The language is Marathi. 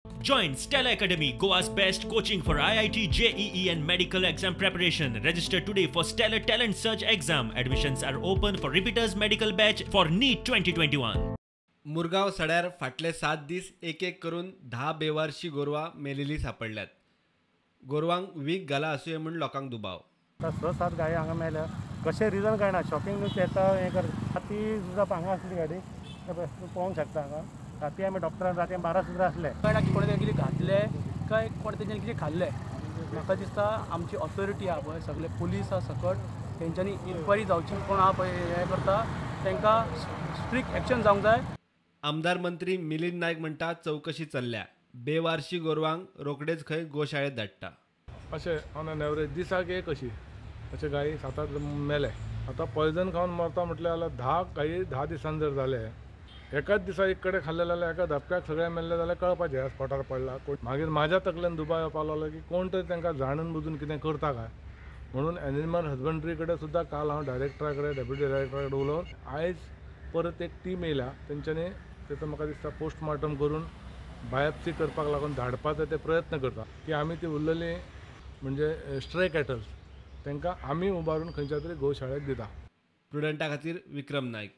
Join Stella Academy, Goa's best coaching for IIT, JEE, and medical exam preparation. Register today for Stellar Talent Search exam. Admissions are open for repeaters medical batch for NEET 2021. Murgaon सड्यार फाटले 7 दीस एक एक करून 10 बेवारशी गोरवां मेलेली सापडल्यात. गोरवांक वीक घाला आसूये म्हूण लोकांक दुबाव. 6-7 गायी हांगा मेल्या. कशें रिजन कळना. शॉकिंग न्यूज येता हें कर राती सुद्दां हांगा आसली गाडी तूं पळोवंक शकता. हांगा राती आमी डॉक्टरान राती 12 सुद्दां असले. कळना की कोणें कितें घातलें काय कोण तेंच्यांनी कितें खाल्लें. म्हाका दिसता आमची ऑथॉरिटी आहा पळय सगळे पुलीस आहा सकट तेंच्यांनी इन्क्वायरी जावची. कोण आहा पळय हें करता तेंकां स्ट्रिक्ट एक्शन जावंक जाय. आमदार मंत्री मिलिंद नायक म्हणटा चवकशी चल्ल्या. बेवारशी गोरवांक रोखडेच खंय गोशाळेत धाडटा. अशें ऑन एन एवरेज दिसाक एक अशी अशे गायी 7-8 मेले. आतां पॉयझन खावन मरता म्हटल्यार 10 गायी 10 दिसान जर जाले एकाच दिसा एक कडेन खाल्ले जाल्यार एका धपक्याक सगळे मेल्ले जाल्यार कळपाचें ह्या स्पॉटार पडला. मागीर म्हाज्या तकल्यान दुबाव येवपाक लागलो की कोण तरी तांकां जाणून बुजून कितें करता काय म्हणून एनिमल हजबंड्री कडेन सुद्दां काल हांव डायरेक्टरा कडेन डेप्युटी डायरेक्टरा कडेन उलोवन आयज परत एक टीम येयल्या. तेंच्यांनी तेचो म्हाका दिसता पोस्टमार्टम करून बायोप्सी करपाक लागून धाडपाचो ते प्रयत्न करता की आमी ती उरलेली म्हणजे स्ट्रे कॅटल्स तांकां आमी उबारून खंयच्या तरी गोशाळेक दिता. प्रुडंटा खातीर विक्रम नायक.